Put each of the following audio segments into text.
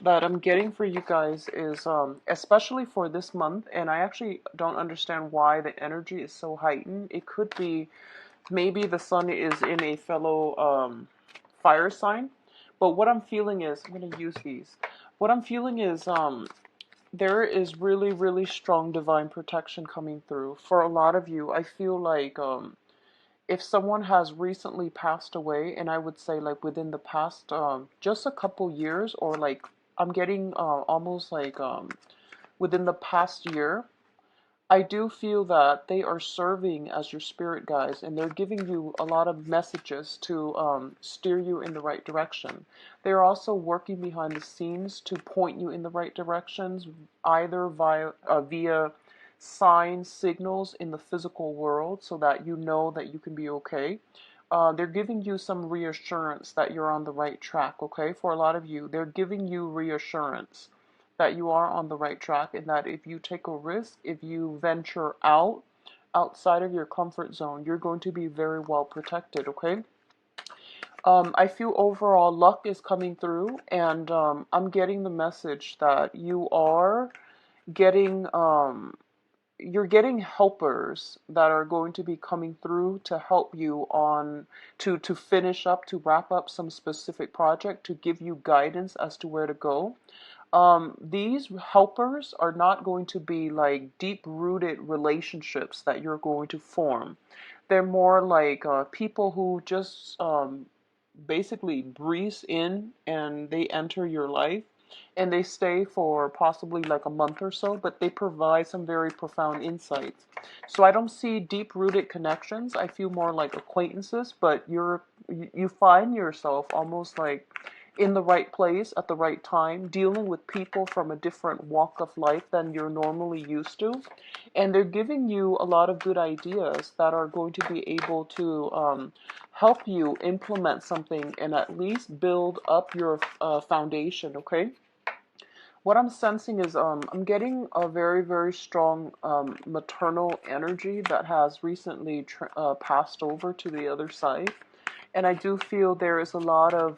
that I'm getting for you guys is, especially for this month, and I actually don't understand why the energy is so heightened. It could be maybe the sun is in a fellow fire sign, but what I'm feeling is, I'm going to use these. What I'm feeling is, there is really, really strong divine protection coming through. For a lot of you, I feel like if someone has recently passed away, and I would say like within the past just a couple years, or like I'm getting almost like within the past year, I do feel that they are serving as your spirit guides, and they're giving you a lot of messages to steer you in the right direction. They're also working behind the scenes to point you in the right directions, either via signs, signals in the physical world, so that you know that you can be okay. They're giving you some reassurance that you're on the right track, okay? For a lot of you, they're giving you reassurance that you are on the right track, and that if you take a risk, if you venture outside of your comfort zone, you're going to be very well protected, okay? I feel overall luck is coming through, and I'm getting the message that getting you're getting helpers that are going to be coming through to help you on to finish up, to wrap up some specific project, to give you guidance as to where to go. These helpers are not going to be like deep-rooted relationships that you're going to form. They're more like people who just basically breeze in and they enter your life, and they stay for possibly like a month or so, but they provide some very profound insights. So I don't see deep-rooted connections. I feel more like acquaintances, but you find yourself almost like in the right place at the right time, dealing with people from a different walk of life than you're normally used to. And they're giving you a lot of good ideas that are going to be able to help you implement something and at least build up your foundation, okay? What I'm sensing is I'm getting a very, very strong maternal energy that has recently passed over to the other side. And I do feel there is a lot of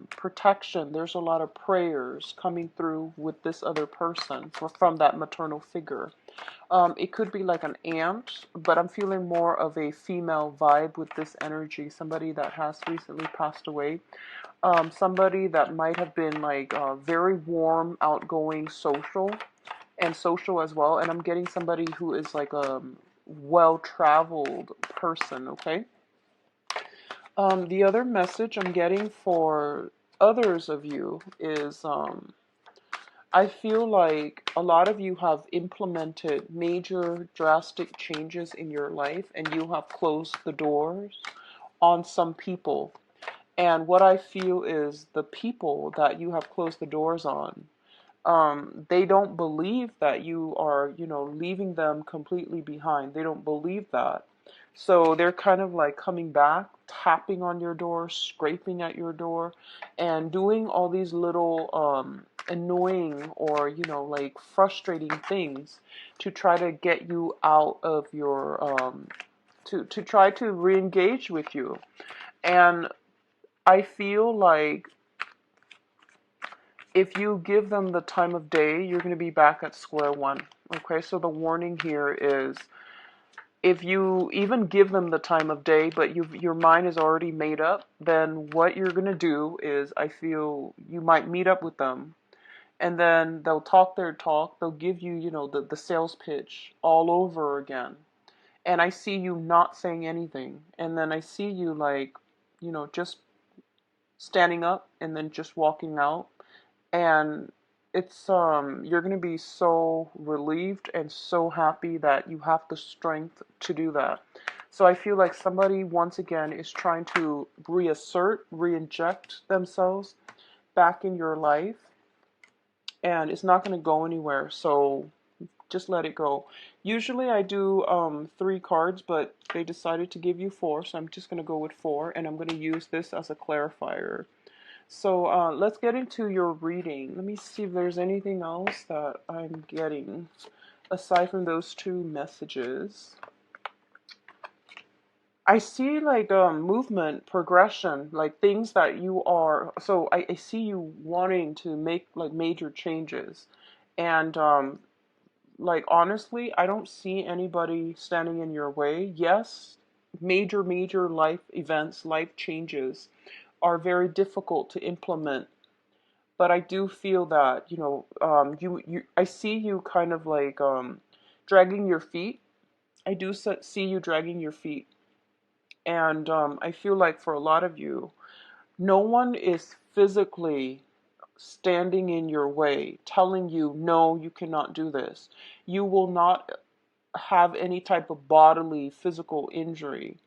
protection. There's a lot of prayers coming through with this other person from that maternal figure. It could be like an aunt, but I'm feeling more of a female vibe with this energy. Somebody that has recently passed away. Somebody that might have been like very warm, outgoing, social as well. And I'm getting somebody who is like a well-traveled person, okay? The other message I'm getting for others of you is I feel like a lot of you have implemented major drastic changes in your life, and you have closed the doors on some people. And what I feel is the people that you have closed the doors on, they don't believe that you are, leaving them completely behind. They don't believe that. So they're kind of like coming back, tapping on your door, scraping at your door, and doing all these little annoying or, like frustrating things to try to get you out of your, to try to re-engage with you. And I feel like if you give them the time of day, you're going to be back at square one. Okay, so the warning here is if you even give them the time of day, but your mind is already made up, then what you're going to do is I feel you might meet up with them, and then they'll talk their talk. They'll give you, the sales pitch all over again. And I see you not saying anything. And then I see you like, just standing up and then just walking out, and it's you're going to be so relieved and so happy that you have the strength to do that. So I feel like somebody once again is trying to re-inject themselves back in your life, and it's not going to go anywhere. So just let it go. Usually I do 3 cards, but they decided to give you 4, so I'm just going to go with 4, and I'm going to use this as a clarifier. So let's get into your reading. Let me see if there's anything else that I'm getting aside from those 2 messages. I see like movement, progression, like things that you are. So I see you wanting to make like major changes, and like honestly, I don't see anybody standing in your way. Yes, major life events, life changes are very difficult to implement, but I do feel that, I see you kind of like dragging your feet. I do see you dragging your feet. And I feel like for a lot of you, no one is physically standing in your way, telling you, no, you cannot do this. You will not have any type of bodily, physical injury.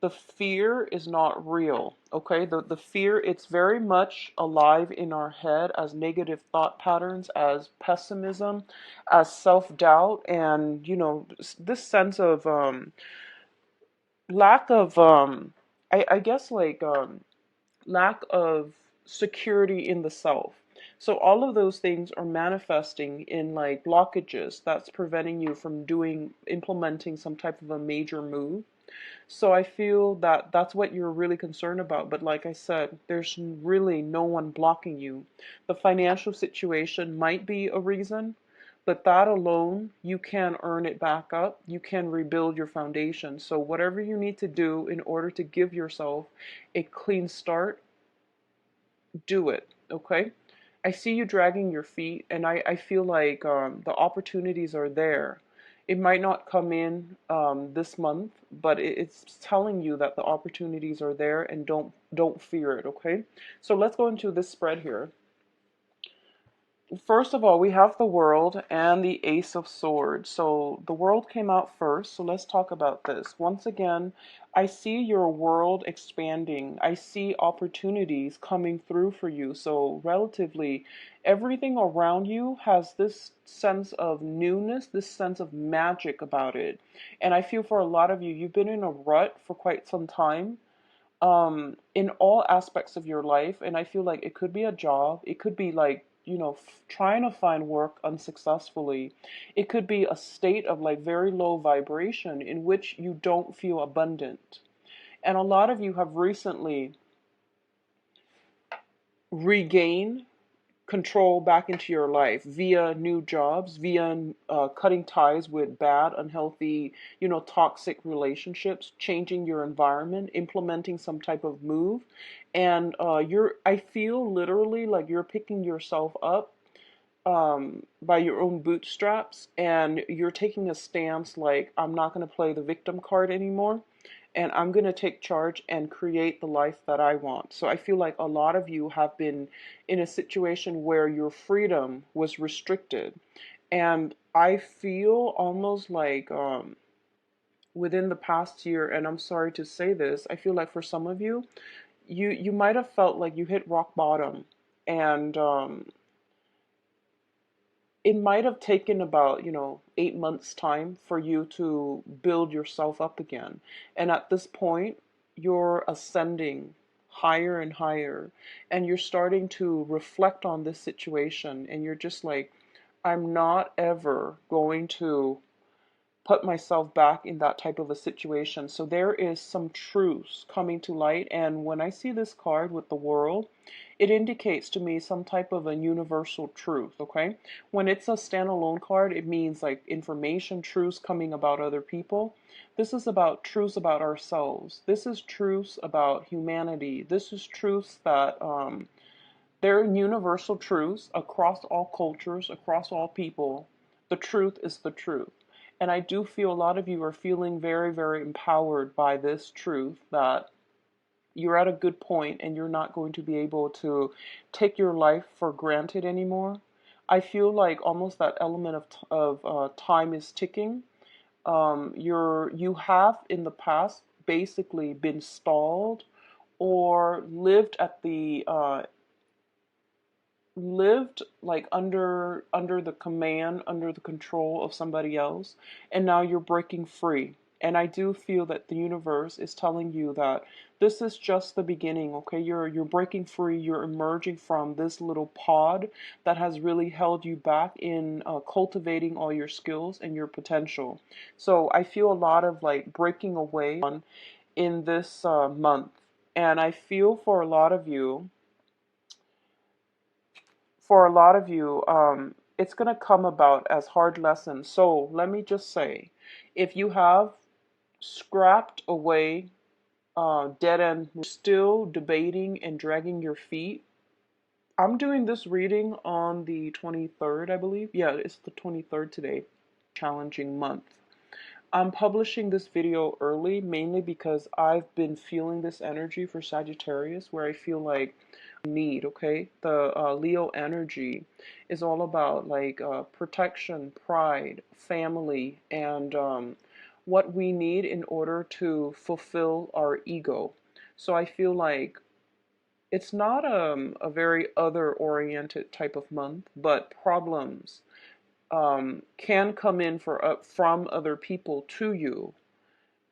The fear is not real, okay? The fear, it's very much alive in our head as negative thought patterns, as pessimism, as self-doubt, and, this sense of lack of, I guess, like, lack of security in the self. So all of those things are manifesting in like blockages that's preventing you from implementing some type of a major move. So I feel that that's what you're really concerned about. But like I said, there's really no one blocking you. The financial situation might be a reason, but that alone, you can earn it back up. You can rebuild your foundation. So whatever you need to do in order to give yourself a clean start, do it, okay? I see you dragging your feet, and I feel like the opportunities are there. It might not come in this month, but it's telling you that the opportunities are there, and don't fear it, okay? So let's go into this spread here. First of all, we have the World and the Ace of Swords. So the World came out first, so let's talk about this. Once again, I see your world expanding. I see opportunities coming through for you. So relatively, everything around you has this sense of newness, this sense of magic about it. And I feel for a lot of you, you've been in a rut for quite some time, in all aspects of your life. And I feel like it could be a job, it could be like, trying to find work unsuccessfully. It could be a state of like very low vibration in which you don't feel abundant. And a lot of you have recently regained control back into your life via new jobs, via cutting ties with bad, unhealthy, toxic relationships, changing your environment, implementing some type of move. And I feel literally like you're picking yourself up by your own bootstraps, and you're taking a stance like, I'm not going to play the victim card anymore, and I'm going to take charge and create the life that I want. So I feel like a lot of you have been in a situation where your freedom was restricted. And I feel almost like within the past year, and I'm sorry to say this, I feel like for some of you, you might have felt like you hit rock bottom. And it might have taken about, 8 months time for you to build yourself up again. And at this point, you're ascending higher and higher, and you're starting to reflect on this situation, and you're just like, I'm not ever going to put myself back in that type of a situation. So there is some truths coming to light. And when I see this card with the World, it indicates to me some type of a universal truth, okay? When it's a standalone card, it means like information, truths coming about other people. This is about truths about ourselves. This is truths about humanity. This is truths that they're universal truths across all cultures, across all people. The truth is the truth. And I do feel a lot of you are feeling very empowered by this truth that you're at a good point and you're not going to be able to take your life for granted anymore. I feel like almost that element of time is ticking. You have in the past basically been stalled or lived like under the command, under the control of somebody else, and now you're breaking free. And I do feel that the universe is telling you that this is just the beginning, okay? You're breaking free, you're emerging from this little pod that has really held you back in cultivating all your skills and your potential. So I feel a lot of like breaking away in this month. And I feel for a lot of you, it's going to come about as hard lessons. So let me just say, if you have scrapped away dead end, still debating and dragging your feet, I'm doing this reading on the 23rd, I believe. Yeah, it's the 23rd today. Challenging month. I'm publishing this video early mainly because I've been feeling this energy for Sagittarius where I feel like need, okay? The Leo energy is all about like protection, pride, family, and what we need in order to fulfill our ego. So I feel like it's not a very other-oriented type of month, but problems can come in from other people to you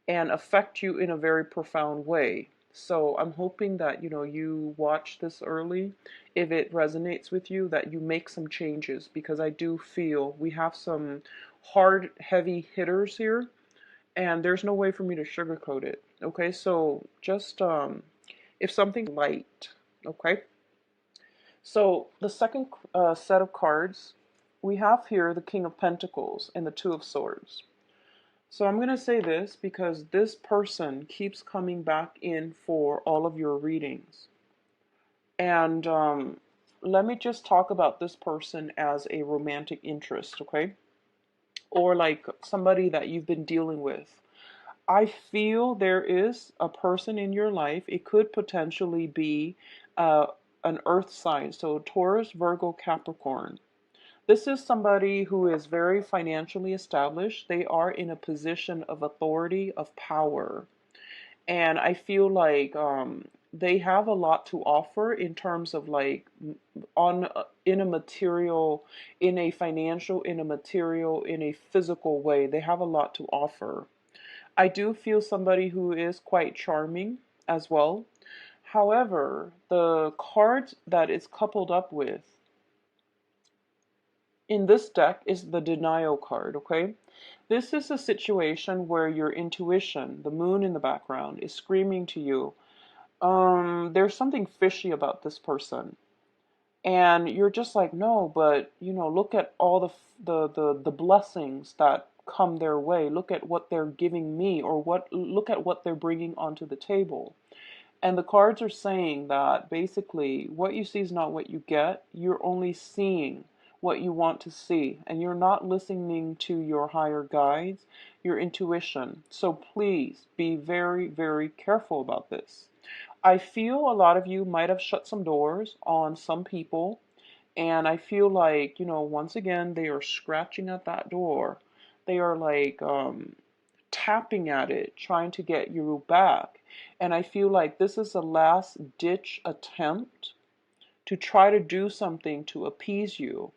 and affect you in a very profound way. So I'm hoping that you watch this early. If it resonates with you, that you make some changes, because I do feel we have some hard, heavy hitters here, and there's no way for me to sugarcoat it. Okay, so just if something light, okay. So the second set of cards, we have here the King of Pentacles and the Two of Swords. So I'm going to say this because this person keeps coming back in for all of your readings. And let me just talk about this person as a romantic interest, okay? Or like somebody that you've been dealing with. I feel there is a person in your life. It could potentially be an earth sign. So Taurus, Virgo, Capricorn. This is somebody who is very financially established. They are in a position of authority, of power. And I feel like they have a lot to offer in terms of like in a material, in a financial, in a material, in a physical way. They have a lot to offer. I do feel somebody who is quite charming as well. However, the card that it's coupled up with in this deck is the denial card, okay? This is a situation where your intuition, the moon in the background, is screaming to you, there's something fishy about this person. And you're just like, no, but look at all the blessings that come their way. Look at what they're giving me, or look at what they're bringing onto the table. And the cards are saying that basically what you see is not what you get. You're only seeing what you want to see, and you're not listening to your higher guides, your intuition. So please be very, very careful about this. I feel a lot of you might have shut some doors on some people, and I feel like, once again, they are scratching at that door. They are like tapping at it, trying to get you back. And I feel like this is a last ditch attempt to try to do something to appease you.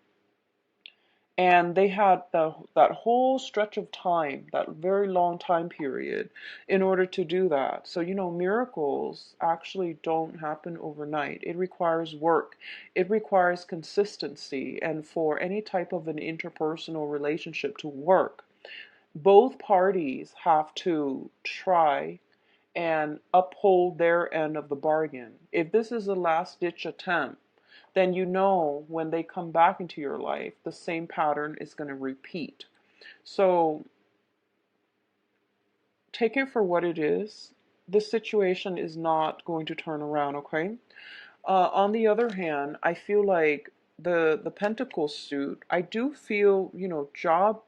And they had that whole stretch of time, that very long time period, in order to do that. So, miracles actually don't happen overnight. It requires work. It requires consistency. And for any type of an interpersonal relationship to work, both parties have to try and uphold their end of the bargain. If this is a last ditch attempt, then when they come back into your life, the same pattern is going to repeat. So take it for what it is. This situation is not going to turn around, okay? On the other hand, I feel like the Pentacles suit, I do feel, job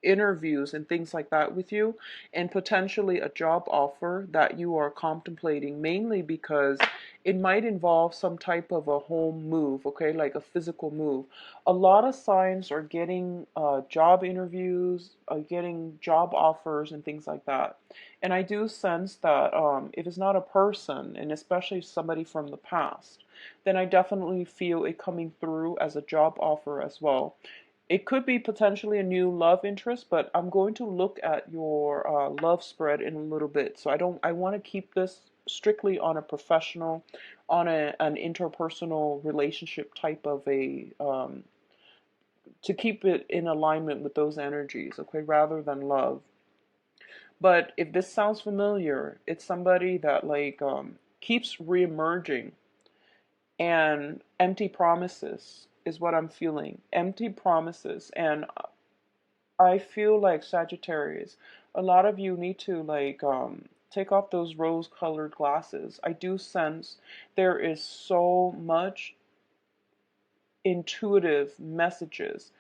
interviews and things like that with you, and potentially a job offer that you are contemplating, mainly because it might involve some type of a home move, okay, like a physical move. A lot of signs are getting job interviews, getting job offers and things like that. And I do sense that if it's not a person, and especially somebody from the past, then I definitely feel it coming through as a job offer as well. It could be potentially a new love interest, but I'm going to look at your love spread in a little bit. So I want to keep this strictly on a professional, on an interpersonal relationship type of to keep it in alignment with those energies, okay, rather than love. But if this sounds familiar, it's somebody that like keeps reemerging, and empty promises is what I'm feeling. Empty promises. And I feel like Sagittarius, a lot of you need to like take off those rose colored glasses. I do sense there is so much intuitive messages.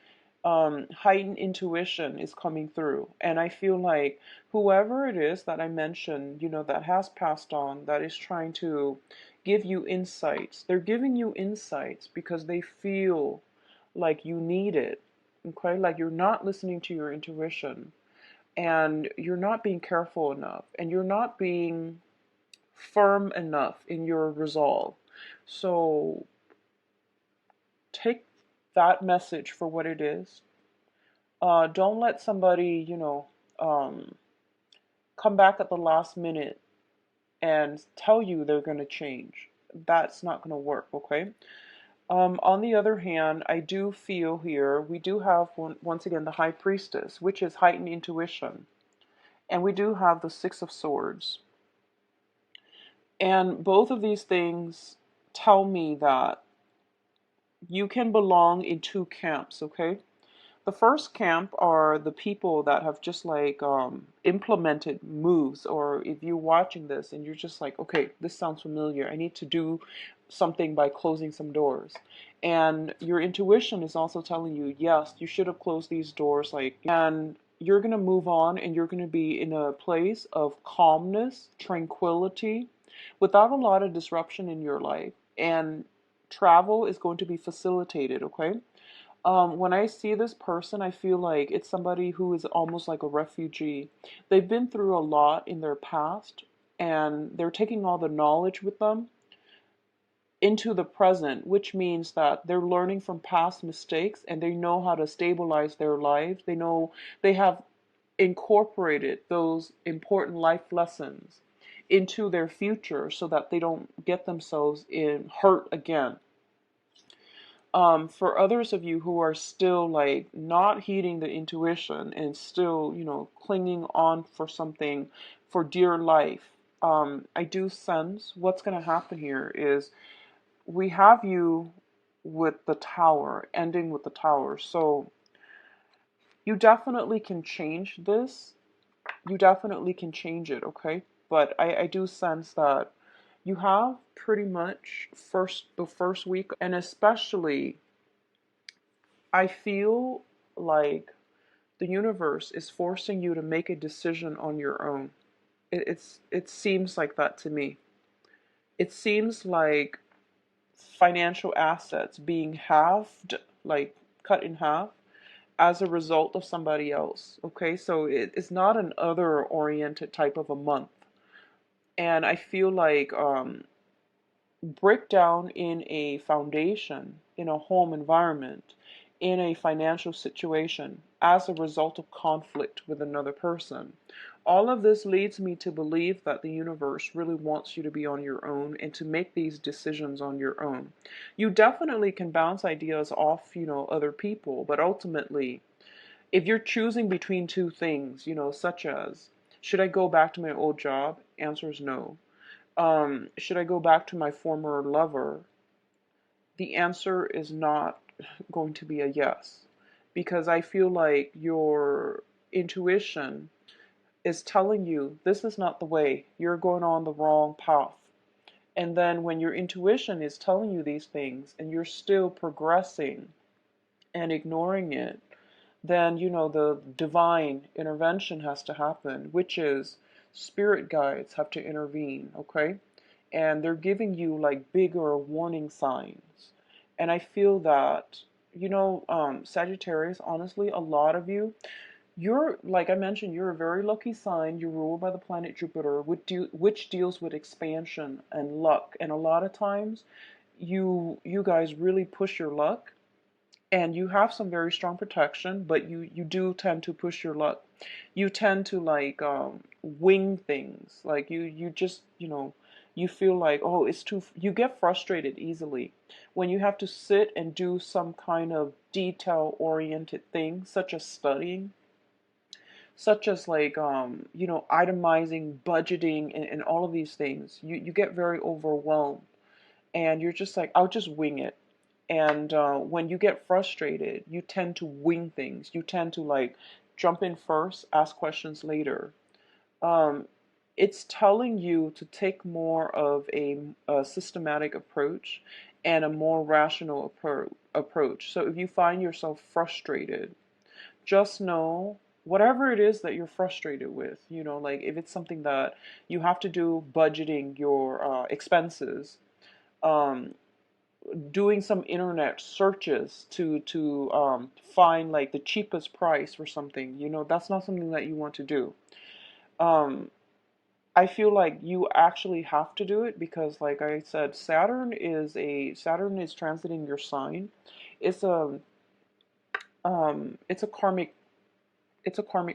Heightened intuition is coming through. And I feel like whoever it is that I mentioned, that has passed on, that is trying to give you insights, they're giving you insights because they feel like you need it. Okay, like you're not listening to your intuition, and you're not being careful enough, and you're not being firm enough in your resolve. So take that message for what it is. Don't let somebody, come back at the last minute and tell you they're going to change. That's not going to work, okay? On the other hand, I do feel here we do have, once again, the High Priestess, which is heightened intuition. And we do have the Six of Swords. And both of these things tell me that you can belong in two camps, okay? The first camp are the people that have just like implemented moves, or if you're watching this and you're just like, okay, this sounds familiar. I need to do something by closing some doors. And your intuition is also telling you, yes, you should have closed these doors, like, and you're going to move on, and you're going to be in a place of calmness, tranquility, without a lot of disruption in your life. And travel is going to be facilitated, okay? When I see this person, I feel like it's somebody who is almost like a refugee. They've been through a lot in their past, and they're taking all the knowledge with them into the present, which means that they're learning from past mistakes, and they know how to stabilize their lives. They know they have incorporated those important life lessons into their future so that they don't get themselves in hurt again. For others of you who are still like not heeding the intuition and still, clinging on for something for dear life, I do sense what's going to happen here is we have you with the Tower, ending with the Tower. So you definitely can change this. You definitely can change it, okay? But I do sense that you have pretty much the first week, and especially I feel like the universe is forcing you to make a decision on your own. It seems like that to me. It seems like financial assets being halved, like cut in half, as a result of somebody else. Okay, so it's not an other oriented type of a month. And I feel like breakdown in a foundation, in a home environment, in a financial situation as a result of conflict with another person. All of this leads me to believe that the universe really wants you to be on your own and to make these decisions on your own. You definitely can bounce ideas off, other people, but ultimately, if you're choosing between two things, such as, should I go back to my old job? Answer is no. Should I go back to my former lover? The answer is not going to be a yes, because I feel like your intuition is telling you this is not the way, you're going on the wrong path. And then when your intuition is telling you these things and you're still progressing and ignoring it, then the divine intervention has to happen, which is spirit guides have to intervene, okay? And they're giving you like bigger warning signs. And I feel that, Sagittarius, honestly, a lot of you, you're, like I mentioned, you're a very lucky sign. You're ruled by the planet Jupiter, which deals with expansion and luck. And a lot of times, you guys really push your luck, and you have some very strong protection, but you do tend to push your luck. You tend to like wing things. Like you just, you feel like, oh, it's too, you get frustrated easily when you have to sit and do some kind of detail oriented thing such as studying. such as like itemizing, budgeting, and all of these things. You get very overwhelmed, and you're just like, I'll just wing it. And when you get frustrated, you tend to wing things. You tend to like jump in first, ask questions later. Um, it's telling you to take more of a systematic approach and a more rational approach. So if you find yourself frustrated, just know whatever it is that you're frustrated with, like if it's something that you have to do, budgeting your expenses, um, doing some internet searches to find like the cheapest price for something, that's not something that you want to do. Um, I feel like you actually have to do it because, like I said, Saturn is transiting your sign. It's a it's a karmic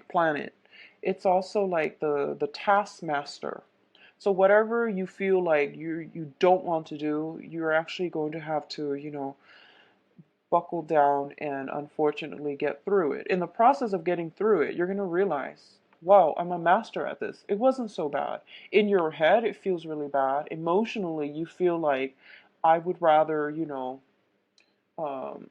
planet. It's also like the taskmaster. So whatever you feel like you don't want to do, you're actually going to have to, buckle down and unfortunately get through it. In the process of getting through it, you're going to realize, wow, I'm a master at this. It wasn't so bad. In your head, it feels really bad. Emotionally, you feel like I would rather, um,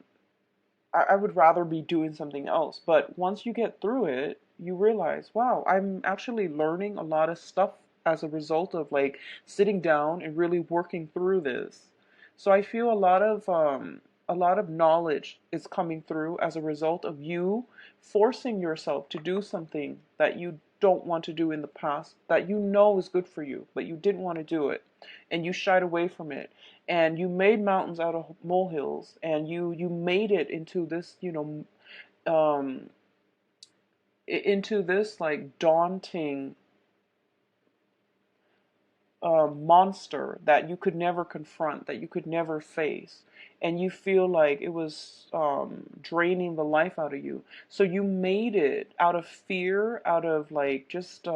I would rather be doing something else. But once you get through it, you realize, wow, I'm actually learning a lot of stuff as a result of like sitting down and really working through this. So I feel a lot of knowledge is coming through as a result of you forcing yourself to do something that you don't want to do in the past, that you know is good for you, but you didn't want to do it and you shied away from it, and you made mountains out of molehills, and you made it into this, um into this like daunting monster that you could never confront, that you could never face, and you feel like it was draining the life out of you. So you made it out of fear, out of like just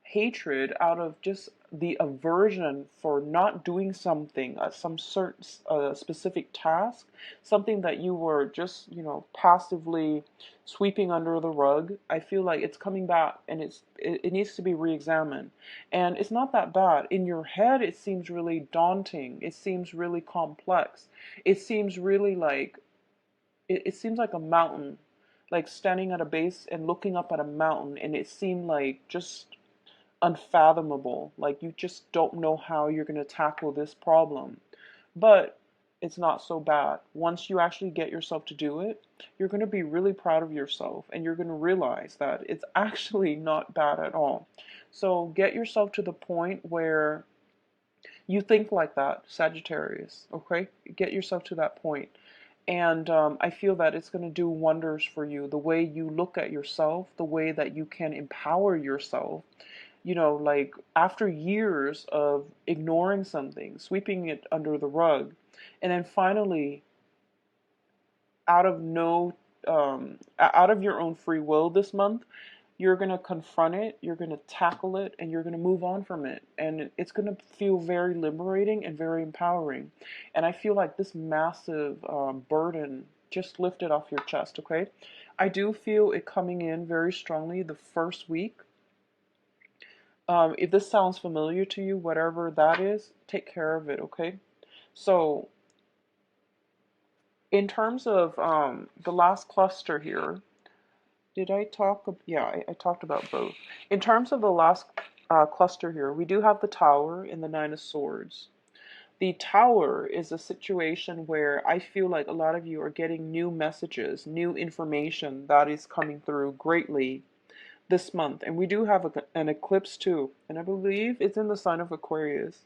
hatred, out of just the aversion for not doing something, some certain specific task, something that you were just, passively sweeping under the rug. I feel like it's coming back, and it needs to be re-examined. And it's not that bad. In your head, it seems really daunting. It seems really complex. It seems really like it seems like a mountain, like standing at a base and looking up at a mountain, and it seemed like just unfathomable. Like you just don't know how you're going to tackle this problem. But it's not so bad. Once you actually get yourself to do it, you're going to be really proud of yourself, and you're going to realize that it's actually not bad at all. So get yourself to the point where you think like that, Sagittarius, okay? Get yourself to that point. And I feel that it's going to do wonders for you. The way you look at yourself, the way that you can empower yourself, like after years of ignoring something, sweeping it under the rug, and then finally, out of no, out of your own free will this month, you're going to confront it, you're going to tackle it, and you're going to move on from it. And it's going to feel very liberating and very empowering. And I feel like this massive burden just lifted off your chest, okay? I do feel it coming in very strongly the first week. If this sounds familiar to you, whatever that is, take care of it, okay? So, in terms of the last cluster here, did I talk? Yeah, I talked about both. In terms of the last cluster here, we do have the Tower and the Nine of Swords. The Tower is a situation where I feel like a lot of you are getting new messages, new information that is coming through greatly this month. And we do have an eclipse too, and I believe it's in the sign of Aquarius.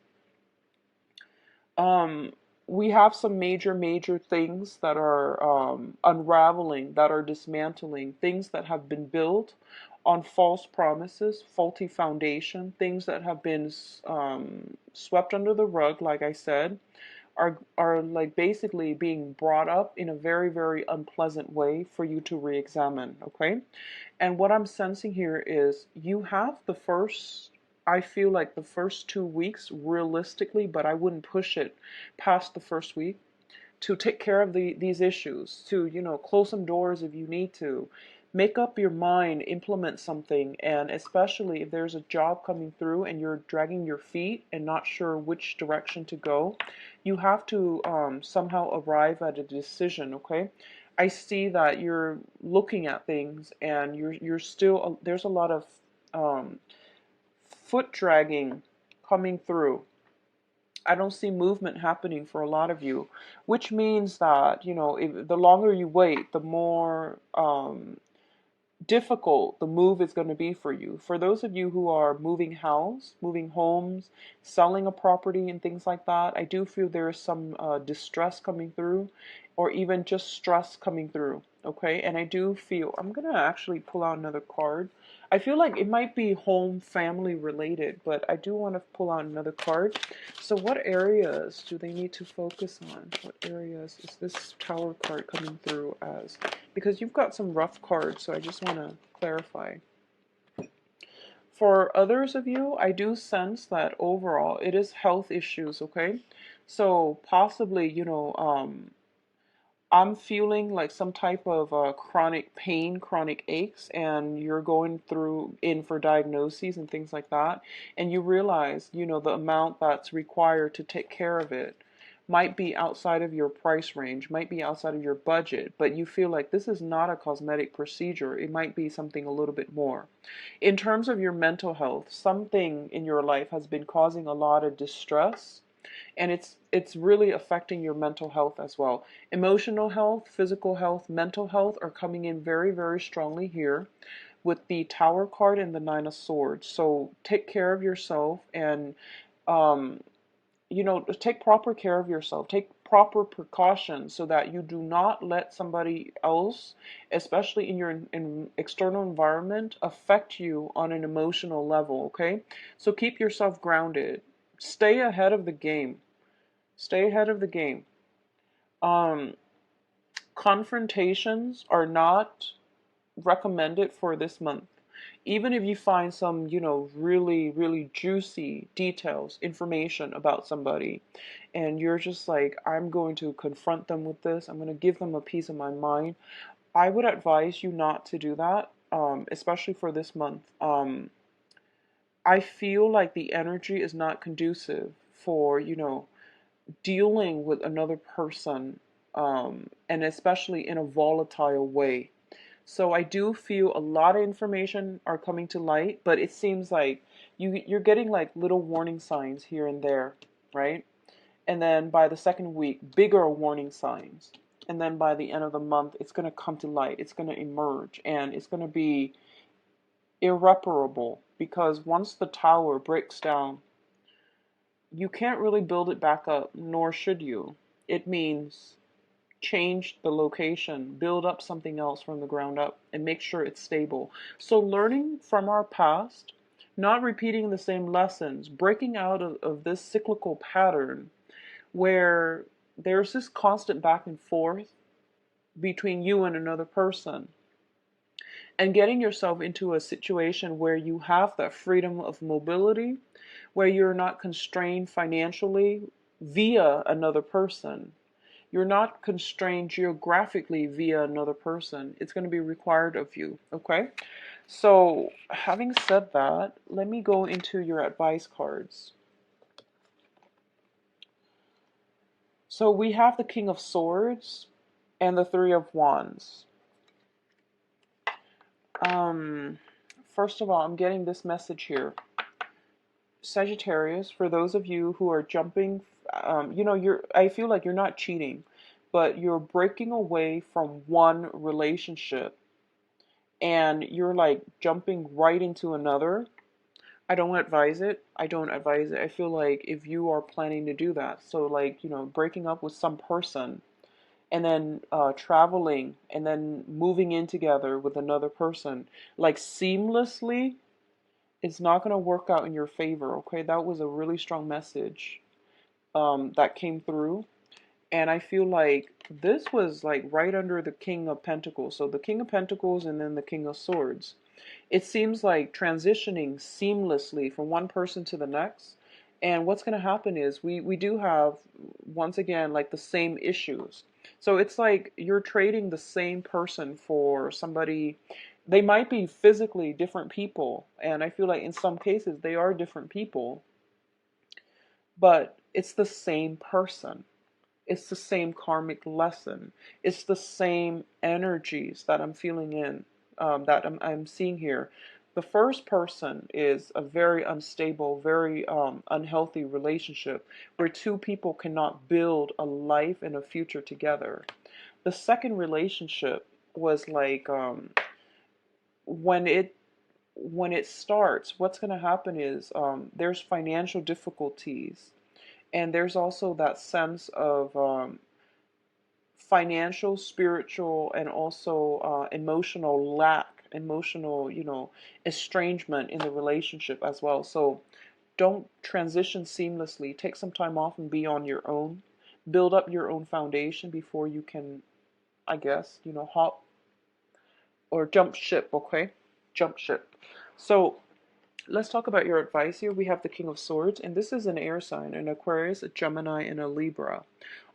Um, we have some major things that are unraveling, that are dismantling, things that have been built on false promises, faulty foundation, things that have been swept under the rug, like I said, are like basically being brought up in a very unpleasant way for you to re-examine, okay? And what I'm sensing here is you have the first, I feel like the first 2 weeks realistically, but I wouldn't push it past the first week, to take care of these issues, to, close some doors if you need to, make up your mind, implement something, and especially if there's a job coming through and you're dragging your feet and not sure which direction to go, you have to somehow arrive at a decision, okay? I see that you're looking at things and you're still, there's a lot of um, foot dragging coming through. I don't see movement happening for a lot of you, which means that, if, the longer you wait, the more difficult the move is going to be for you. For those of you who are moving house, moving homes, selling a property and things like that, I do feel there is some distress coming through, or even just stress coming through. Okay, and I do feel, I'm going to actually pull out another card. I feel like it might be home family related, but I do want to pull out another card. So what areas do they need to focus on? What areas is this Tower card coming through as? Because you've got some rough cards, so I just want to clarify. For others of you, I do sense that overall it is health issues, okay? So possibly, I'm feeling like some type of chronic pain, chronic aches, and you're going in for diagnoses and things like that, and you realize, the amount that's required to take care of it might be outside of your price range, might be outside of your budget, but you feel like this is not a cosmetic procedure. It might be something a little bit more. In terms of your mental health, something in your life has been causing a lot of distress, and it's really affecting your mental health as well. Emotional health, physical health, mental health are coming in very, very strongly here with the Tower card and the Nine of Swords. So take care of yourself, and um, take proper care of yourself. Take proper precautions so that you do not let somebody else, especially in your external environment, affect you on an emotional level, okay? So keep yourself grounded. Stay ahead of the game. Stay ahead of the game. Um, Confrontations are not recommended for this month. Even if you find some, really, really juicy details, information about somebody, and you're just like, I'm going to confront them with this, I'm going to give them a piece of my mind, I would advise you not to do that, especially for this month. I feel like the energy is not conducive for, dealing with another person, and especially in a volatile way. So I do feel a lot of information are coming to light, but it seems like you're getting like little warning signs here and there, right? And then by the second week, bigger warning signs. And then by the end of the month, it's going to come to light. It's going to emerge, and it's going to be irreparable, because once the tower breaks down, you can't really build it back up, nor should you. It means change the location, build up something else from the ground up, and make sure it's stable. So learning from our past, not repeating the same lessons, breaking out of this cyclical pattern where there's this constant back and forth between you and another person, and getting yourself into a situation where you have that freedom of mobility, where you're not constrained financially via another person. You're not constrained geographically via another person. It's going to be required of you, okay? So, having said that, let me go into your advice cards. So we have the King of Swords and the Three of Wands. First of all, I'm getting this message here. Sagittarius, for those of you who are jumping, I feel like you're not cheating, but you're breaking away from one relationship and you're like jumping right into another. I don't advise it. I don't advise it. I feel like if you are planning to do that, so like, breaking up with some person and then traveling and then moving in together with another person, like seamlessly, it's not going to work out in your favor, okay? That was a really strong message that came through. And I feel like this was like right under the King of Pentacles. So the King of Pentacles and then the King of Swords. It seems like transitioning seamlessly from one person to the next. And what's going to happen is we do have, once again, like the same issues. So it's like you're trading the same person for somebody. They might be physically different people, and I feel like in some cases they are different people, but it's the same person. It's the same karmic lesson. It's the same energies that I'm feeling that I'm seeing here. The first person is a very unstable, very unhealthy relationship where two people cannot build a life and a future together. The second relationship was like when it when it starts, what's going to happen is there's financial difficulties, and there's also that sense of financial, spiritual, and also emotional lack, emotional, estrangement in the relationship as well. So don't transition seamlessly. Take some time off and be on your own. Build up your own foundation before you can, I guess, hop or jump ship, okay? Jump ship. So let's talk about your advice here. We have the King of Swords, and this is an air sign, an Aquarius, a Gemini, and a Libra.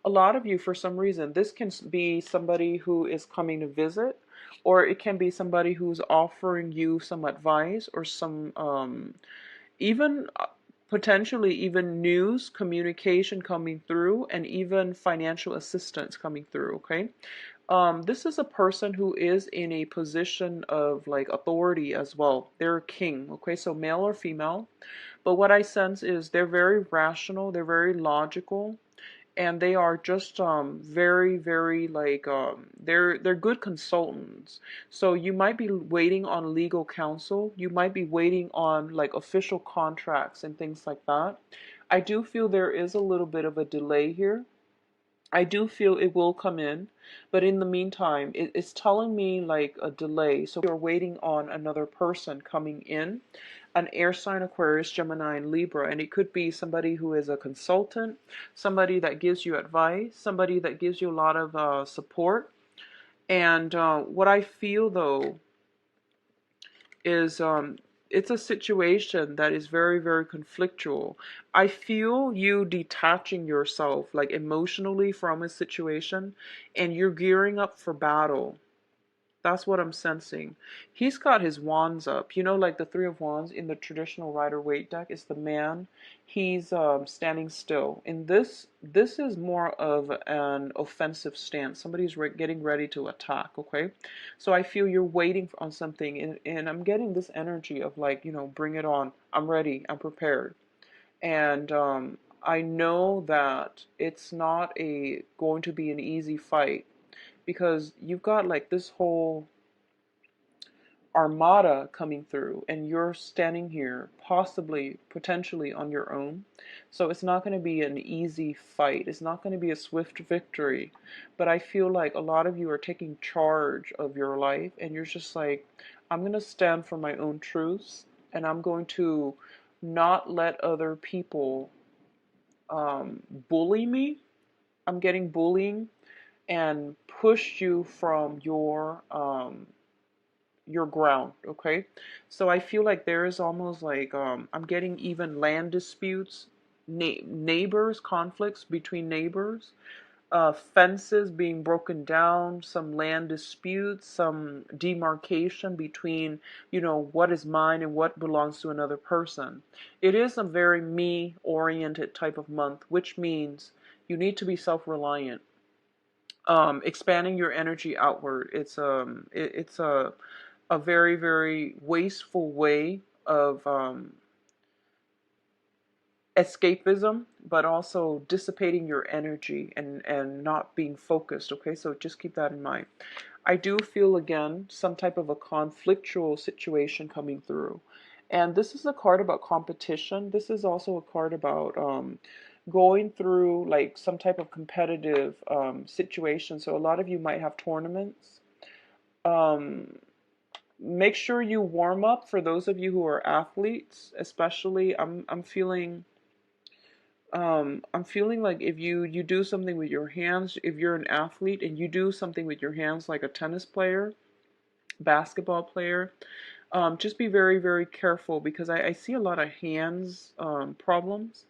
A lot of you, for some reason, this can be somebody who is coming to visit, or it can be somebody who's offering you some advice or some, even potentially even news, communication coming through, and even financial assistance coming through, okay? This is a person who is in a position of like authority as well. They're a king, okay? So male or female. But what I sense is they're very rational, they're very logical, and they are just very very like they're good consultants. So you might be waiting on legal counsel, you might be waiting on like official contracts and things like that. I do feel there is a little bit of a delay here. I do feel it will come in, but in the meantime, it's telling me like a delay. So you're waiting on another person coming in, an air sign, Aquarius, Gemini, and Libra. And it could be somebody who is a consultant, somebody that gives you advice, somebody that gives you a lot of support. And what I feel though is it's a situation that is very, very conflictual. I feel you detaching yourself like emotionally from a situation, and you're gearing up for battle. That's what I'm sensing. He's got his wands up. You know, like the Three of Wands in the traditional Rider-Waite deck is the man. He's standing still. In this is more of an offensive stance. Somebody's getting ready to attack, okay? So I feel you're waiting on something, and I'm getting this energy of like, bring it on. I'm ready. I'm prepared. And I know that it's not going to be an easy fight, because you've got like this whole armada coming through, and you're standing here possibly potentially on your own. So it's not going to be an easy fight, it's not going to be a swift victory. But I feel like a lot of you are taking charge of your life, and you're just like, I'm going to stand for my own truths, and I'm going to not let other people bully me. I'm getting bullying and push you from your ground, okay? So I feel like there is almost like I'm getting even land disputes, neighbors, conflicts between neighbors, fences being broken down, some land disputes, some demarcation between, what is mine and what belongs to another person. It is a very me-oriented type of month, which means you need to be self-reliant. Expanding your energy outward. It's a very, very wasteful way of escapism, but also dissipating your energy and not being focused. Okay, so just keep that in mind. I do feel again some type of a conflictual situation coming through. And this is a card about competition. This is also a card about going through like some type of competitive situation. So a lot of you might have tournaments. Um, Make sure you warm up for those of you who are athletes, especially. I'm feeling like if you do something with your hands, if you're an athlete and you do something with your hands like a tennis player, basketball player, just be very, very careful, because I see a lot of hands problems.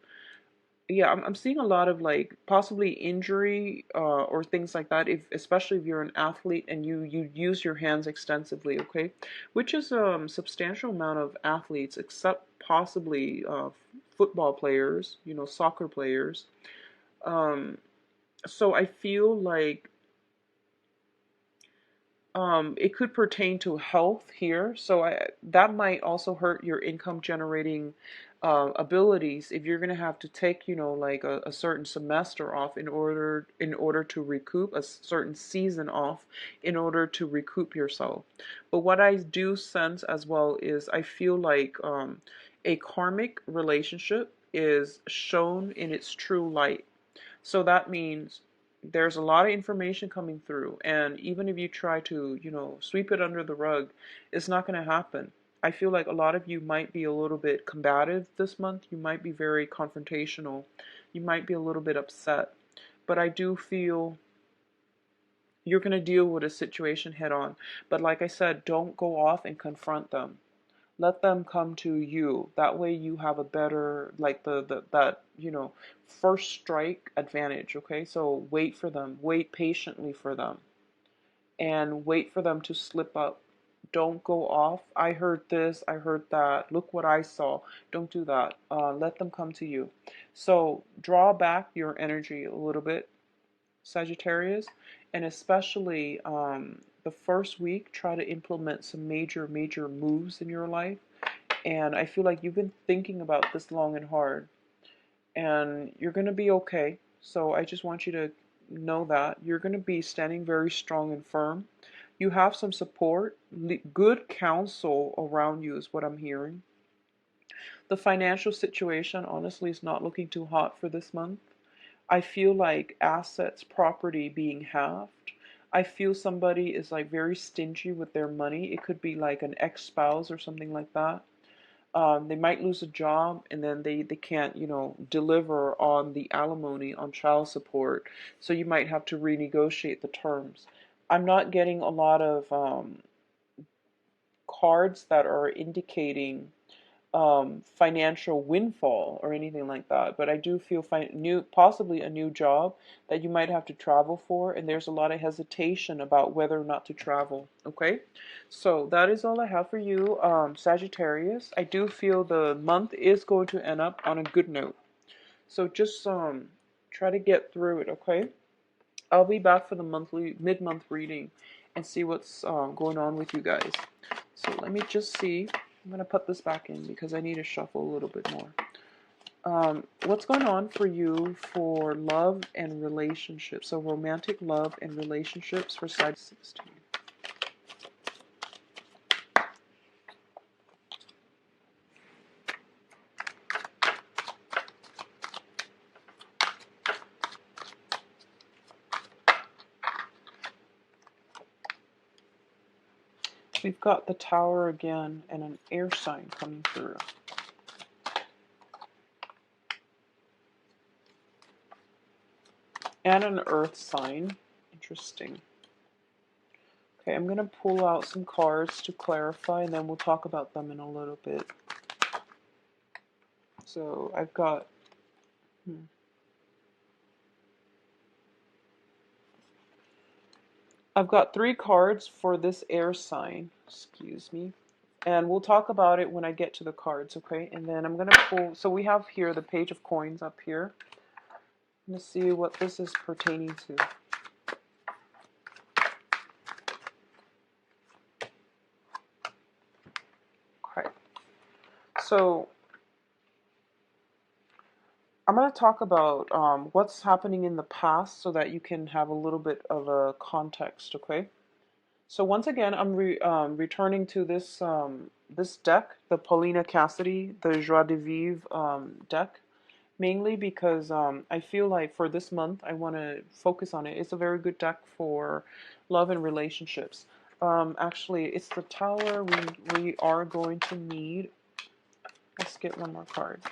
yeah, I'm seeing a lot of like possibly injury or things like that. If especially if you're an athlete and you use your hands extensively, okay, which is substantial amount of athletes, except possibly football players, you know, soccer players. Um, so I feel like it could pertain to health here. So that might also hurt your income generating abilities if you're going to have to take, you know, like a certain semester off in order to recoup, a certain season off in order to recoup yourself. But what I do sense as well is I feel like a karmic relationship is shown in its true light. So that means there's a lot of information coming through, and even if you try to, you know, sweep it under the rug, it's not going to happen. I feel like a lot of you might be a little bit combative this month. You might be very confrontational. You might be a little bit upset. But I do feel you're going to deal with a situation head on. But like I said, don't go off and confront them. Let them come to you. That way you have a better, like the that, you know, first strike advantage, okay? So wait for them. Wait patiently for them. And wait for them to slip up. Don't go off. I heard this, I heard that. Look what I saw. Don't do that. Let them come to you. So draw back your energy a little bit, Sagittarius, and especially the first week, try to implement some major moves in your life. And I feel like you've been thinking about this long and hard, and you're going to be okay. So I just want you to know that you're going to be standing very strong and firm. You have some support, good counsel around you is what I'm hearing. The financial situation honestly is not looking too hot for this month. I feel like assets, property being halved. I feel somebody is like very stingy with their money. It could be like an ex-spouse or something like that. They might lose a job and then they can't, you know, deliver on the alimony, on child support. So you might have to renegotiate the terms. I'm not getting a lot of cards that are indicating financial windfall or anything like that. But I do feel possibly a new job that you might have to travel for, and there's a lot of hesitation about whether or not to travel. Okay, so that is all I have for you, Sagittarius. I do feel the month is going to end up on a good note. So just try to get through it. Okay, I'll be back for the monthly mid-month reading and see what's going on with you guys. So let me just see. I'm going to put this back in because I need to shuffle a little bit more. What's going on for you for love and relationships? So romantic love and relationships for side 16. We've got the Tower again and an air sign coming through. And an earth sign. Interesting. Okay, I'm going to pull out some cards to clarify, and then we'll talk about them in a little bit. So I've got... I've got 3 cards for this air sign. Excuse me. And we'll talk about it when I get to the cards, okay? And then I'm going to pull... So we have here the Page of Coins up here. Let's see what this is pertaining to. Okay. So I'm going to talk about what's happening in the past so that you can have a little bit of a context, okay? So once again, I'm returning to this deck, the Paulina Cassidy, the Joie de Vivre deck, mainly because I feel like for this month I want to focus on it. It's a very good deck for love and relationships. Actually, it's the Tower we are going to need. Let's get one more card.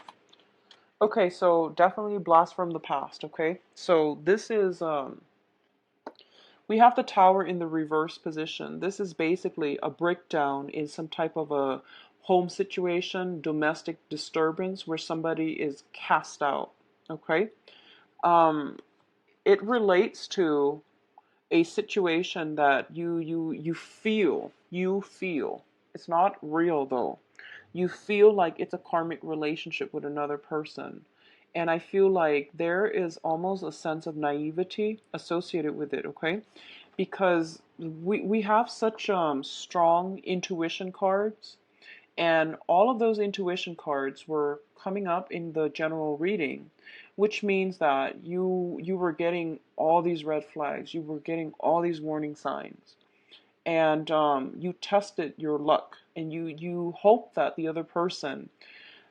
Okay, so definitely Blast from the Past, okay? So this is, we have the Tower in the reverse position. This is basically a breakdown in some type of a home situation, domestic disturbance where somebody is cast out. Okay. Um, it relates to a situation that you feel. It's not real though. You feel like it's a karmic relationship with another person. And I feel like there is almost a sense of naivety associated with it, okay? Because we have such strong intuition cards, and all of those intuition cards were coming up in the general reading, which means that you were getting all these red flags, you were getting all these warning signs, and you tested your luck, and you hope that the other person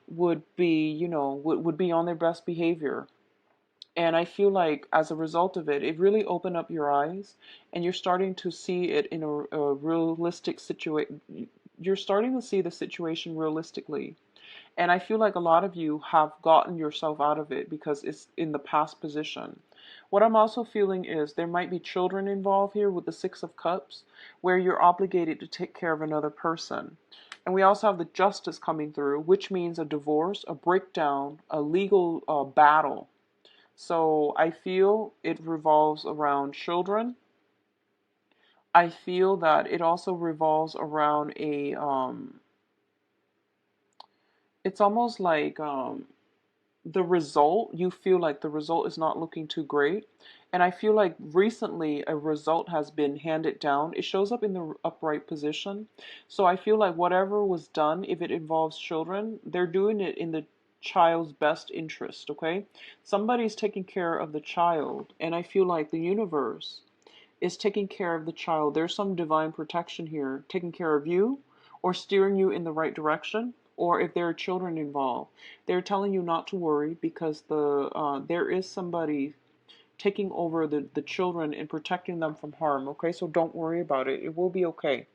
would be, would be on their best behavior. And I feel like as a result of it, it really opened up your eyes, and you're starting to see it in a realistic situation. You're starting to see the situation realistically. And I feel like a lot of you have gotten yourself out of it because it's in the past position. What I'm also feeling is there might be children involved here with the Six of Cups, where you're obligated to take care of another person. And we also have the Justice coming through, which means a divorce, a breakdown, a legal battle. So I feel it revolves around children. I feel that it also revolves around it's almost like the result, you feel like the result is not looking too great. And I feel like recently a result has been handed down. It shows up in the upright position. So I feel like whatever was done, if it involves children, they're doing it in the child's best interest, okay? Somebody's taking care of the child, and I feel like the universe is taking care of the child. There's some divine protection here, taking care of you or steering you in the right direction. Or if there are children involved, they're telling you not to worry because there is somebody taking over the children and protecting them from harm. Okay, so don't worry about it. It will be okay.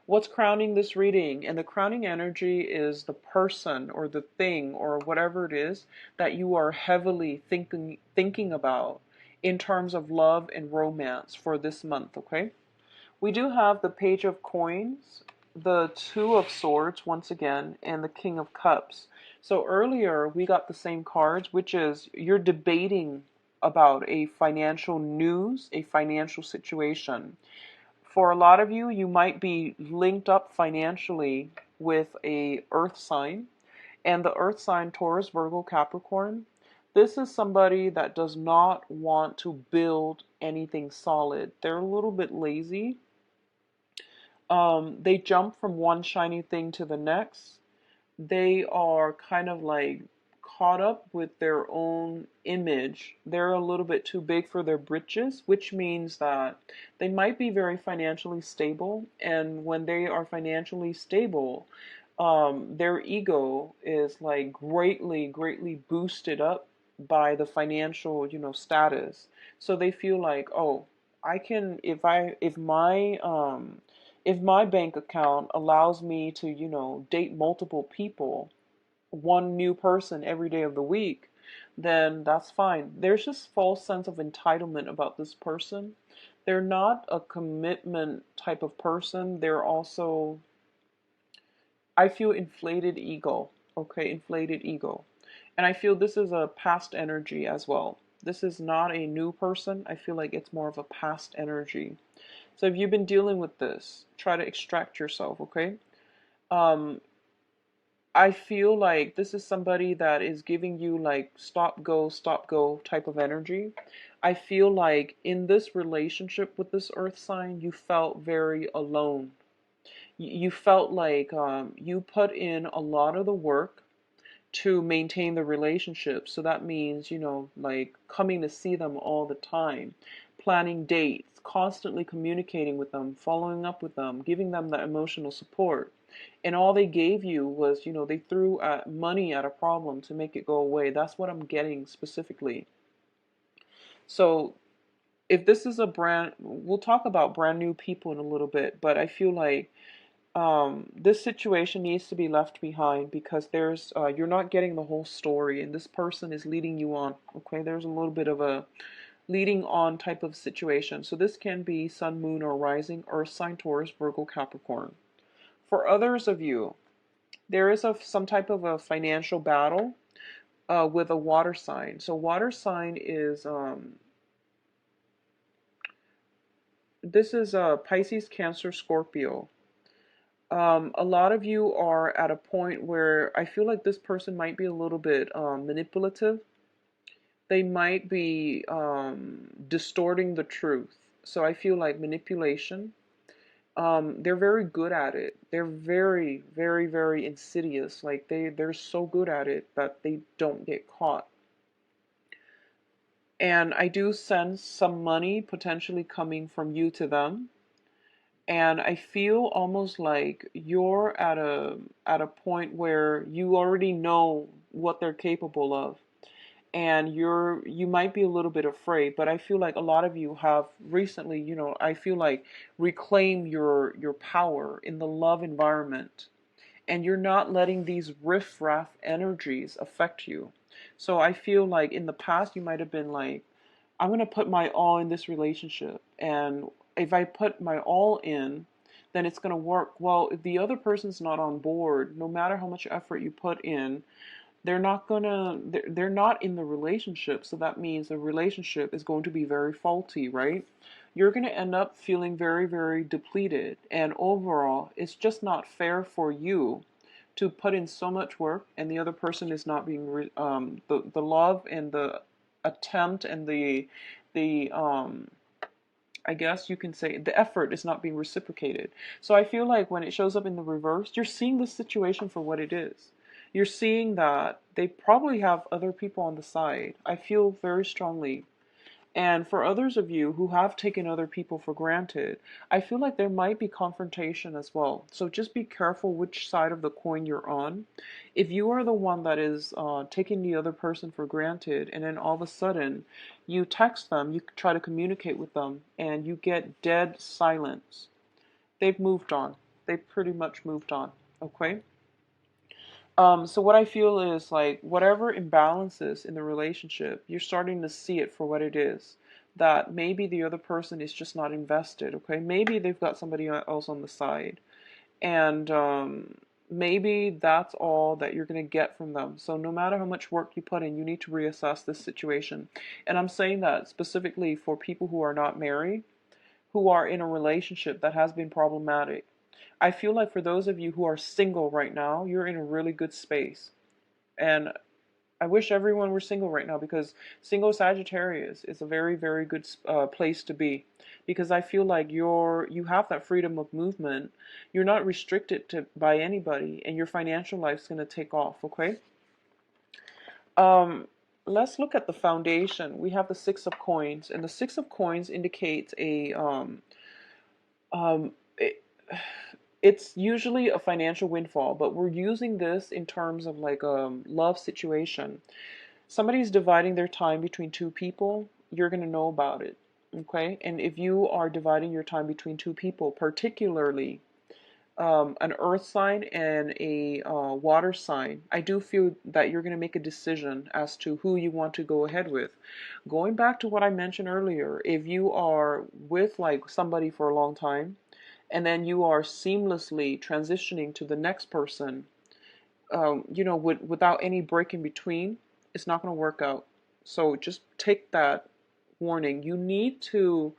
What's crowning this reading? And the crowning energy is the person or the thing or whatever it is that you are heavily thinking about in terms of love and romance for this month, okay? We do have the Page of Coins, the Two of Swords once again, and the King of Cups. So earlier we got the same cards, which is you're debating about a financial news, a financial situation. For a lot of you, you might be linked up financially with a earth sign, and the earth sign Taurus, Virgo, Capricorn. This is somebody that does not want to build anything solid. They're a little bit lazy. They jump from one shiny thing to the next. They are kind of like caught up with their own image. They're a little bit too big for their britches, which means that they might be very financially stable. And when they are financially stable, their ego is like greatly boosted up by the financial, status. So they feel like, oh, I can, if my bank account allows me to, date multiple people, one new person every day of the week, then that's fine. There's just false sense of entitlement about this person. They're not a commitment type of person. They're also, I feel, inflated ego. Okay, inflated ego. And I feel this is a past energy as well. This is not a new person. I feel like it's more of a past energy. So if you've been dealing with this, try to extract yourself, okay? Um, I feel like this is somebody that is giving you like stop go type of energy. I feel like in this relationship with this earth sign, you felt very alone. You felt like you put in a lot of the work to maintain the relationship. So that means, like coming to see them all the time, planning dates, constantly communicating with them, following up with them, giving them that emotional support. And all they gave you was, they threw money at a problem to make it go away. That's what I'm getting specifically. So if this is we'll talk about brand new people in a little bit, but I feel like this situation needs to be left behind because you're not getting the whole story, and this person is leading you on. Okay, there's a little bit of a leading on type of situation. So this can be Sun, Moon, or Rising, Earth sign, Taurus, Virgo, Capricorn. For others of you, there is some type of a financial battle. with a water sign. So water sign is this is Pisces, Cancer, Scorpio. A lot of you are at a point where I feel like this person might be a little bit manipulative. They might be distorting the truth. So I feel like manipulation. They're very good at it. They're very, very, very insidious. Like they're so good at it that they don't get caught. And I do sense some money potentially coming from you to them. And I feel almost like you're at a point where you already know what they're capable of. And you might be a little bit afraid, but I feel like a lot of you have recently, I feel like reclaim your power in the love environment, and you're not letting these riff-raff energies affect you. So I feel like in the past you might have been like, I'm going to put my all in this relationship, and if I put my all in, then it's going to work. Well, if the other person's not on board, no matter how much effort you put in, they're not in the relationship. So that means the relationship is going to be very faulty, right? You're going to end up feeling very, very depleted. And overall, it's just not fair for you to put in so much work and the other person is not being, the love and the attempt and the I guess you can say the effort is not being reciprocated. So I feel like when it shows up in the reverse, you're seeing the situation for what it is. You're seeing that they probably have other people on the side. I feel very strongly. And for others of you who have taken other people for granted, I feel like there might be confrontation as well. So just be careful which side of the coin you're on. If you are the one that is taking the other person for granted, and then all of a sudden you text them, you try to communicate with them, and you get dead silence, they've moved on. They've pretty much moved on. Okay? So what I feel is like whatever imbalances in the relationship, you're starting to see it for what it is. That maybe the other person is just not invested, okay? Maybe they've got somebody else on the side. And maybe that's all that you're going to get from them. So no matter how much work you put in, you need to reassess this situation. And I'm saying that specifically for people who are not married, who are in a relationship that has been problematic. I feel like for those of you who are single right now, you're in a really good space. And I wish everyone were single right now, because single Sagittarius is a very, very good place to be. Because I feel like you have that freedom of movement. You're not restricted by anybody, and your financial life's going to take off, okay? Um, let's look at the foundation. We have the Six of Coins, and the Six of Coins indicates a um, it, it's usually a financial windfall, but we're using this in terms of like a love situation. Somebody's dividing their time between two people, you're going to know about it. Okay? And if you are dividing your time between two people, particularly an earth sign and a water sign, I do feel that you're going to make a decision as to who you want to go ahead with. Going back to what I mentioned earlier, if you are with like somebody for a long time, and then you are seamlessly transitioning to the next person, without any break in between, it's not going to work out. So just take that warning. You need to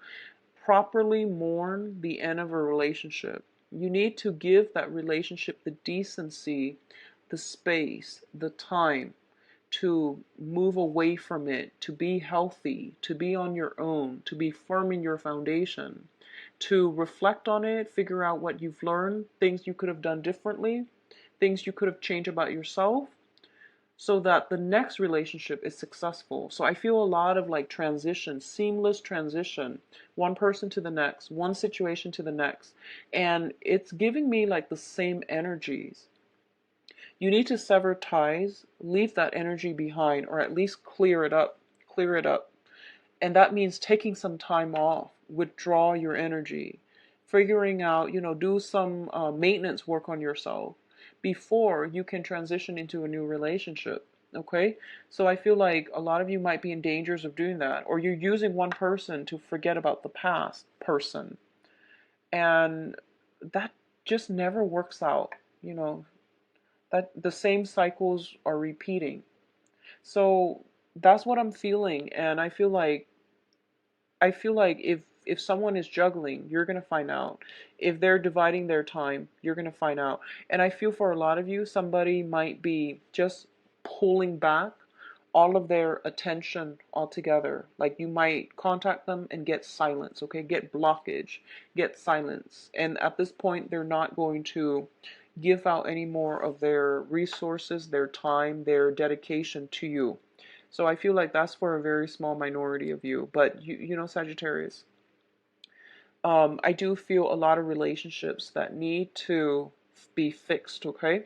properly mourn the end of a relationship. You need to give that relationship the decency, the space, the time to move away from it, to be healthy, to be on your own, to be firm in your foundation, to reflect on it, figure out what you've learned, things you could have done differently, things you could have changed about yourself, so that the next relationship is successful. So I feel a lot of like transition, seamless transition, one person to the next, one situation to the next. And it's giving me like the same energies. You need to sever ties, leave that energy behind, or at least clear it up. Clear it up. And that means taking some time off, withdraw your energy, figuring out, do some maintenance work on yourself before you can transition into a new relationship. Okay? So I feel like a lot of you might be in dangers of doing that, or you're using one person to forget about the past person. And that just never works out, that the same cycles are repeating. So that's what I'm feeling, and I feel like if someone is juggling, you're going to find out. If they're dividing their time, you're going to find out. And I feel for a lot of you, somebody might be just pulling back all of their attention altogether. Like you might contact them and get silence, okay? Get blockage, get silence. And at this point, they're not going to give out any more of their resources, their time, their dedication to you. So I feel like that's for a very small minority of you. But you know, Sagittarius, I do feel a lot of relationships that need to be fixed, okay?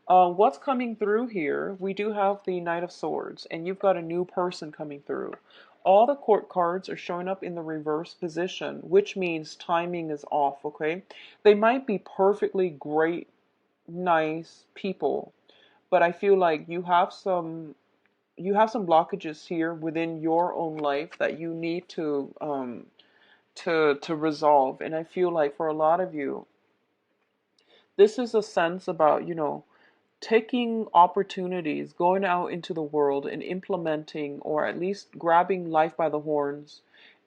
What's coming through here? We do have the Knight of Swords, and you've got a new person coming through. All the court cards are showing up in the reverse position, which means timing is off, okay? They might be perfectly great, nice people, but I feel like you have some blockages here within your own life that you need to resolve. And I feel like for a lot of you, this is a sense about, taking opportunities, going out into the world and implementing or at least grabbing life by the horns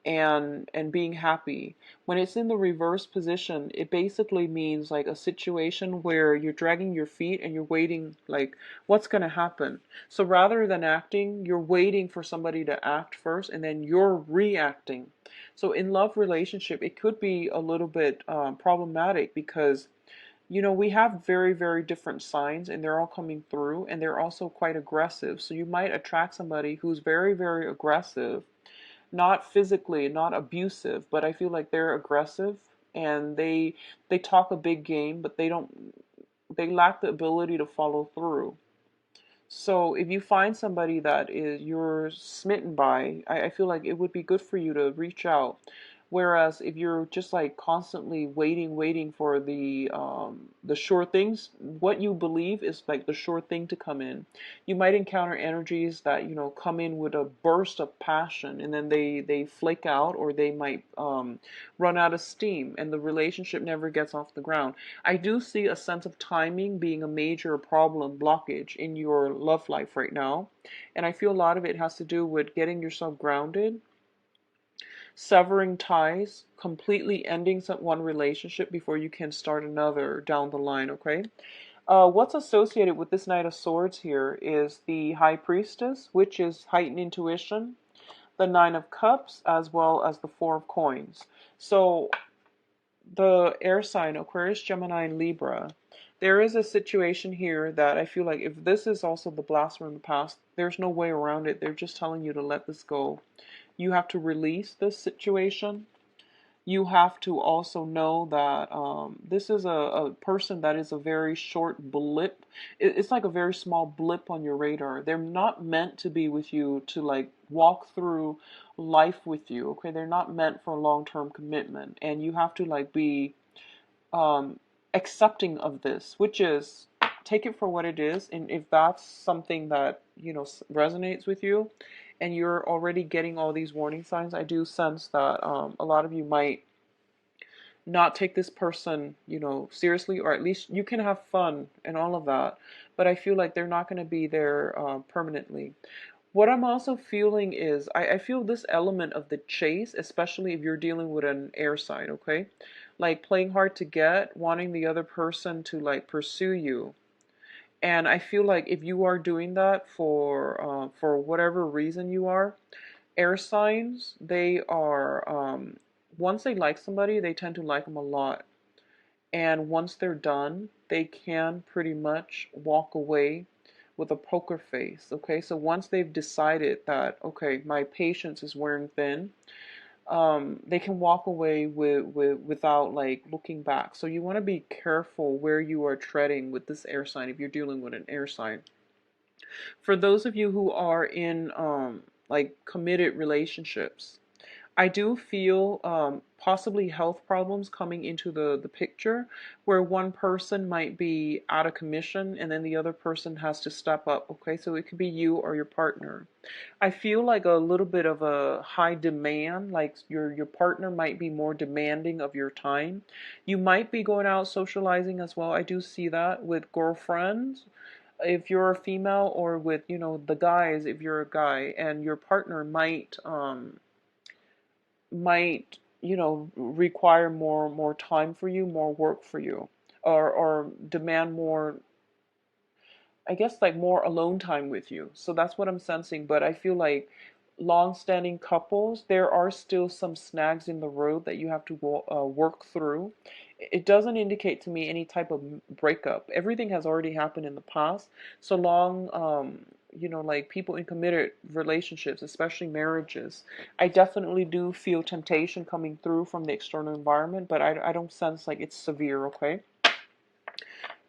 and being happy. When it's in the reverse position, it basically means like a situation where you're dragging your feet and you're waiting like what's going to happen. So rather than acting, you're waiting for somebody to act first and then you're reacting. So in love relationship, it could be a little bit problematic because we have very, very different signs and they're all coming through and they're also quite aggressive. So you might attract somebody who's very, very aggressive, not physically, not abusive, but I feel like they're aggressive and they talk a big game, but they lack the ability to follow through. So if you find somebody that is you're smitten by, I feel like it would be good for you to reach out. Whereas if you're just like constantly waiting for the sure things, what you believe is like the sure thing to come in. You might encounter energies that come in with a burst of passion, and then they flake out, or they might run out of steam, and the relationship never gets off the ground. I do see a sense of timing being a major problem blockage in your love life right now. And I feel a lot of it has to do with getting yourself grounded, severing ties, completely ending one relationship before you can start another down the line, okay? What's associated with this Knight of Swords here is the High Priestess, which is heightened intuition, the Nine of Cups, as well as the Four of Coins. So the air sign, Aquarius, Gemini, and Libra, there is a situation here that I feel like if this is also the blast from the past, there's no way around it. They're just telling you to let this go. You have to release this situation. You have to also know that this is a person that is a very short blip. It's like a very small blip on your radar. They're not meant to be with you to like walk through life with you. Okay, they're not meant for long-term commitment, and you have to like be um, accepting of this, which is take it for what it is. And if that's something that resonates with you, and you're already getting all these warning signs, I do sense that a lot of you might not take this person, seriously, or at least you can have fun and all of that. But I feel like they're not going to be there permanently. What I'm also feeling is I feel this element of the chase, especially if you're dealing with an air sign, okay? Like playing hard to get, wanting the other person to like pursue you. And I feel like if you are doing that for whatever reason you are, air signs, they are once they like somebody, they tend to like them a lot. And once they're done, they can pretty much walk away with a poker face. Okay, so once they've decided that okay, my patience is wearing thin, they can walk away without like looking back. So you want to be careful where you are treading with this air sign if you're dealing with an air sign. For those of you who are in like committed relationships, I do feel possibly health problems coming into the picture, where one person might be out of commission and then the other person has to step up. Okay, so it could be you or your partner. I feel like a little bit of a high demand, like your partner might be more demanding of your time. You might be going out socializing as well. I do see that with girlfriends. if you're a female, or with, the guys, if you're a guy, and your partner might require more time for you, more work for you, or demand more, I guess, like more alone time with you. So that's what I'm sensing. But I feel like long-standing couples, there are still some snags in the road that you have to work through. It doesn't indicate to me any type of breakup. Everything has already happened in the past. So long, like people in committed relationships, especially marriages, I definitely do feel temptation coming through from the external environment, but I don't sense like it's severe, okay?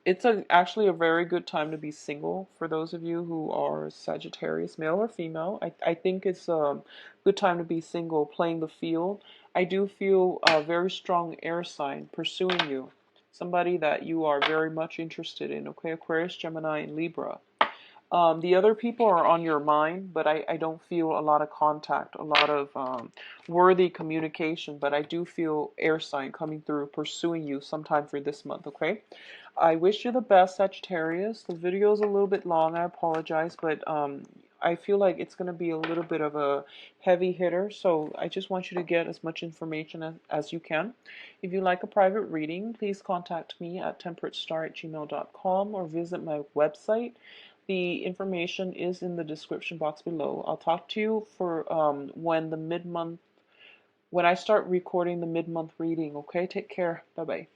It's actually a very good time to be single for those of you who are Sagittarius, male or female. I think it's a good time to be single, playing the field. I do feel a very strong air sign pursuing you, somebody that you are very much interested in, okay? Aquarius, Gemini, and Libra. The other people are on your mind, but I don't feel a lot of contact, a lot of worthy communication, but I do feel air sign coming through, pursuing you sometime for this month, okay? I wish you the best, Sagittarius. The video is a little bit long, I apologize, but I feel like it's going to be a little bit of a heavy hitter, so I just want you to get as much information as you can. If you like a private reading, please contact me at temperatestar@gmail.com or visit my website. The information is in the description box below. I'll talk to you for when I start recording the mid-month reading, okay? Take care. Bye-bye.